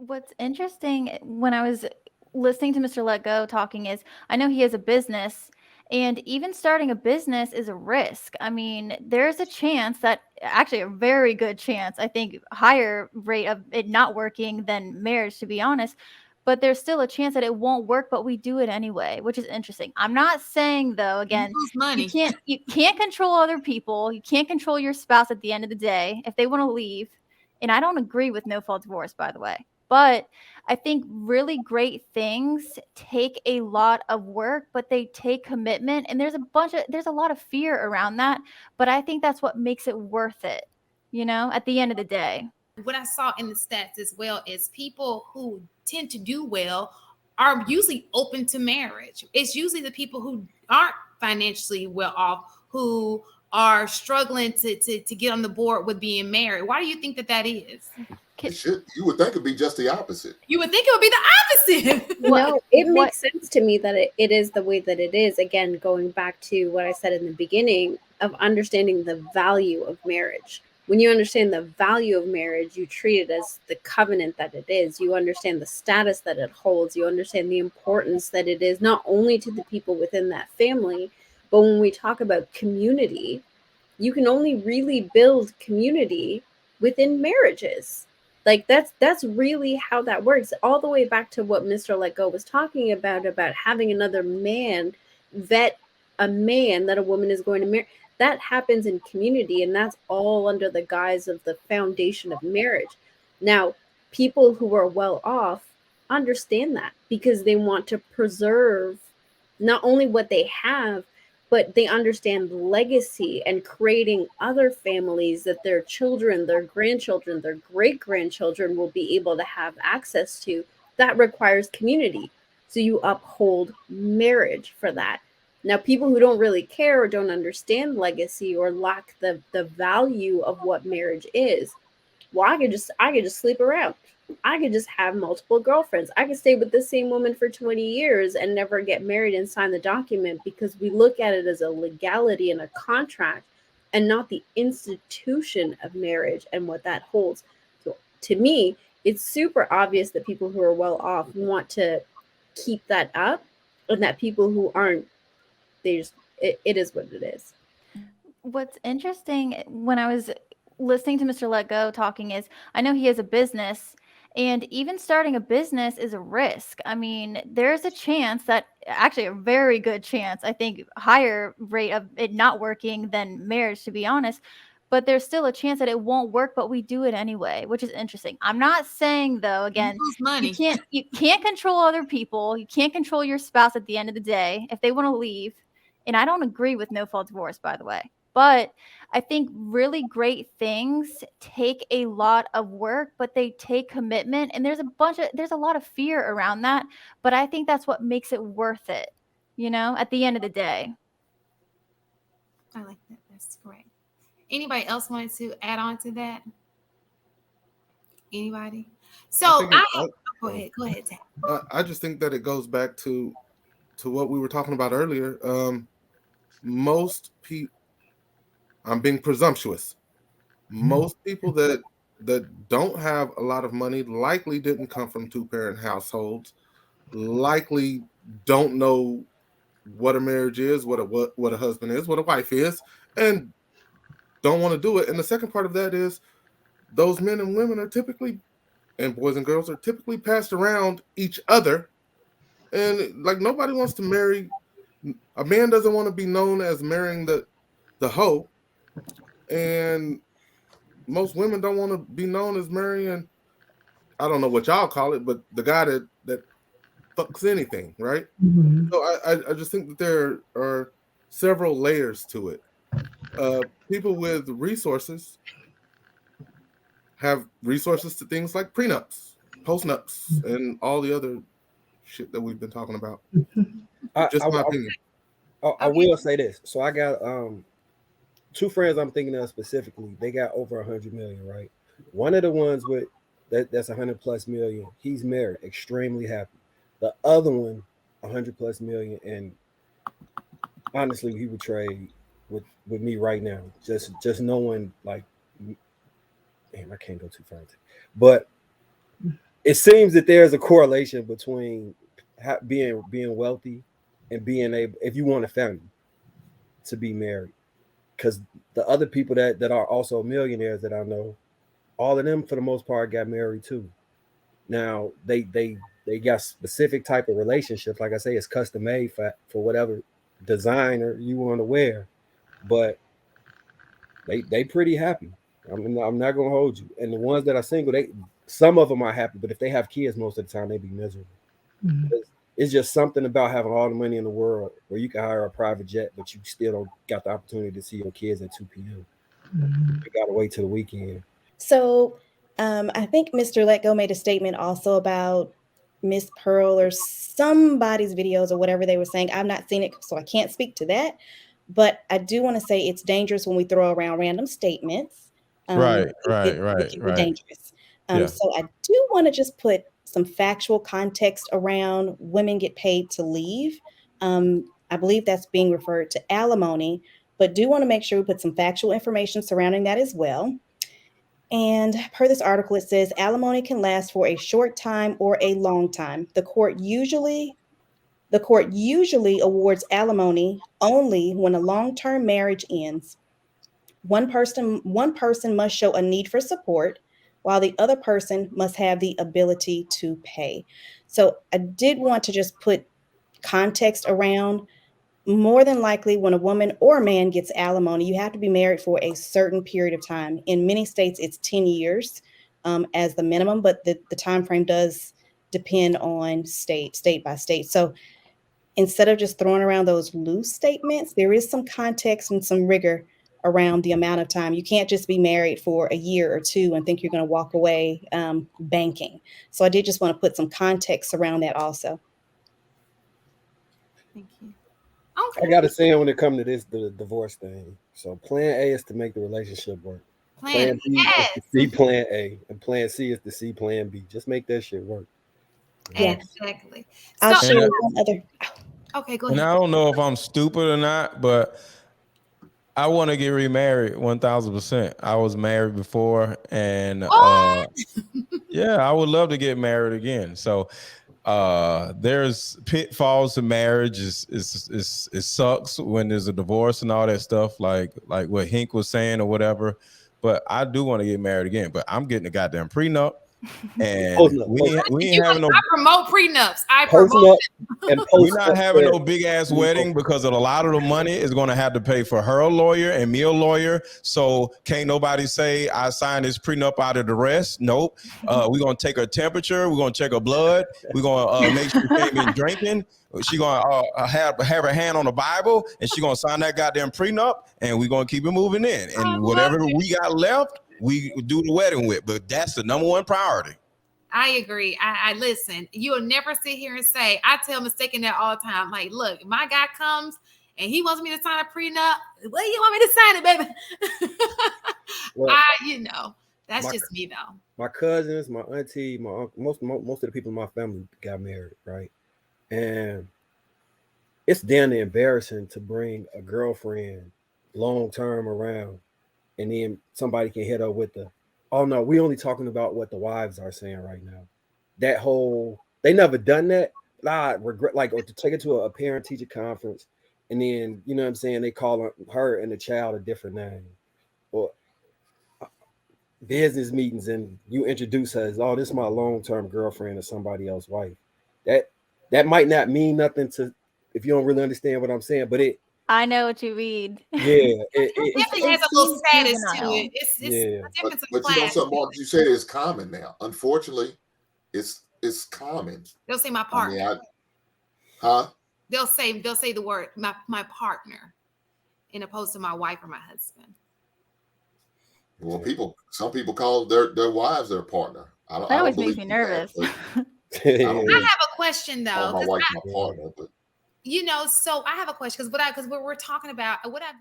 What's interesting when I was listening to Mr. Let Go talking is I know he has a business, and even starting a business is a risk. I mean, there's a chance that actually a very good chance, I think higher rate of it not working than marriage, to be honest. But there's still a chance that it won't work, but we do it anyway, which is interesting. I'm not saying though, You again, lose money. you can't control other people. You can't control your spouse at the end of the day if they want to leave. And I don't agree with no fault divorce, by the way. But I think really great things take a lot of work, but they take commitment. And there's a lot of fear around that. But I think that's what makes it worth it, at the end of the day. What I saw in the stats as well is people who tend to do well are usually open to marriage. It's usually the people who aren't financially well off who are struggling to get on the board with being married. Why do you think that that is? It should. You would think it'd be just the opposite. You would think it would be the opposite. What No, it what makes sense to me that it is the way that it is. Again, going back to what I said in the beginning of understanding the value of marriage. When you understand the value of marriage, you treat it as the covenant that it is. You understand the status that it holds. You understand the importance that it is, not only to the people within that family, but when we talk about community, you can only really build community within marriages. Like that's really how that works, all the way back to what Mr. Let Go was talking about having another man vet a man that a woman is going to marry. That happens in community, and that's all under the guise of the foundation of marriage. Now, people who are well off understand that because they want to preserve not only what they have, but they understand legacy and creating other families that their children, their grandchildren, their great grandchildren will be able to have access to. That requires community. So you uphold marriage for that. Now, people who don't really care or don't understand legacy or lack the value of what marriage is, well, I could just sleep around. I could just have multiple girlfriends. I could stay with the same woman for 20 years and never get married and sign the document because we look at it as a legality and a contract and not the institution of marriage and what that holds. So to me, it's super obvious that people who are well off want to keep that up, and that people who aren't, it is what it is. What's interesting when I was listening to Mr. Let Go talking is I know he has a business, and even starting a business is a risk. I mean, there's a chance that actually a very good chance, I think higher rate of it not working than marriage, to be honest. But there's still a chance that it won't work, but we do it anyway, which is interesting. I'm not saying though, You again, lose money. you can't control other people. You can't control your spouse at the end of the day if they want to leave. And I don't agree with no fault divorce, by the way. But I think really great things take a lot of work, but they take commitment. And there's a lot of fear around that. But I think that's what makes it worth it, at the end of the day. I like that. That's great. Anybody else wanted to add on to that? Anybody? So I think I it, have. Go ahead. Go ahead, Tam. I just think that it goes back to what we were talking about earlier. Most people, I'm being presumptuous. Most people that don't have a lot of money likely didn't come from two-parent households, likely don't know what a marriage is, what a husband is, what a wife is, and don't want to do it. And the second part of that is those men and women are typically, and boys and girls are typically passed around each other. And like nobody wants to marry, a man doesn't want to be known as marrying the hoe, and most women don't want to be known as marrying, I don't know what y'all call it, but the guy that fucks anything, right? Mhm. So I just think that there are several layers to it. People with resources have resources to things like prenups, postnups, and all the other shit that we've been talking about. I, Just I, my opinion. I Okay. will say this. So I got two friends I'm thinking of specifically. They got over 100 million, right? One of the ones with that's 100 plus million. He's married, extremely happy. The other one, 100 plus million, and honestly, he would trade with me right now. Just knowing, like, man, I can't go too far into it. But it seems that there's a correlation between being wealthy and being able, if you want a family, to be married. Because the other people that are also millionaires that I know, all of them for the most part got married too. Now they got specific type of relationships. Like I say, it's custom made for whatever designer you want to wear, but they pretty happy. I'm not gonna hold you. And the ones that are single, some of them are happy, but if they have kids, most of the time they be miserable. It's just something about having all the money in the world where you can hire a private jet, but you still don't got the opportunity to see your kids at 2 p.m. You gotta wait till the weekend. So I think Mr. Let Go made a statement also about Miss Pearl or somebody's videos or whatever they were saying. I've not seen it, so I can't speak to that. But I do want to say it's dangerous when we throw around random statements. Right, It can be right. dangerous. Yeah. So I do want to just put some factual context around women get paid to leave. I believe that's being referred to alimony, but do want to make sure we put some factual information surrounding that as well. And per this article, it says alimony can last for a short time or a long time. The court usually awards alimony only when a long-term marriage ends. One person must show a need for support, while the other person must have the ability to pay. So I did want to just put context around. More than likely, when a woman or a man gets alimony, you have to be married for a certain period of time. In many states, it's 10 years as the minimum, but the time frame does depend on state by state. So instead of just throwing around those loose statements, there is some context and some rigor around the amount of time. You can't just be married for a year or two and think you're going to walk away banking. So I did just want to put some context around that also. Thank you. I gotta say when it comes to the divorce thing. So plan A is to make the relationship work. Plan B is to see plan A, and plan C is to see plan B. Just make that shit work. Yeah. Exactly. I'll So, share one other. okay, go And ahead. I don't know if I'm stupid or not, but I want to get remarried 1000%. I was married before, and yeah, I would love to get married again. So there's pitfalls to marriage. It sucks when there's a divorce and all that stuff, like what Hink was saying or whatever. But I do want to get married again. But I'm getting a goddamn prenup, and we ain't having no. I promote prenups. We're not having no big ass wedding because of a lot of the money is going to have to pay for her lawyer and me a lawyer. So can't nobody say I signed this prenup out of the rest. Nope. We're going to take her temperature. We're going to check her blood. We're going to make sure she ain't been drinking. She going to have her hand on the Bible, and she going to sign that goddamn prenup, and we're going to keep it moving in. And whatever we got left, we do the wedding with. But that's the number one priority. I agree. I listen. You'll never sit here and say, I tell Mistaken that all the time. Like, look, my guy comes and he wants me to sign a prenup. Well, you want me to sign it, baby? Well, that's just me though. My cousins, my auntie, my uncle, most of the people in my family got married, right? And it's damn embarrassing to bring a girlfriend long term around, and then somebody can hit up with the, oh no, we only talking about what the wives are saying right now. That whole, they never done that. I regret, like, or to take it to a parent teacher conference, and then, you know what I'm saying, they call her and the child a different name, or business meetings, and you introduce her as, oh, this is my long-term girlfriend or somebody else's wife. That might not mean nothing to, if you don't really understand what I'm saying, but I know what you mean. Yeah, it definitely has a little status to it. It's a difference of class. You know something, Mark, you said it's common now. Unfortunately, it's common. They'll say my partner. They'll say the word my partner, in opposed to my wife or my husband. Well, some people call their wives their partner. That always makes me nervous. I have a question though. My wife, my partner, but so I have a question because what we're talking about, what I've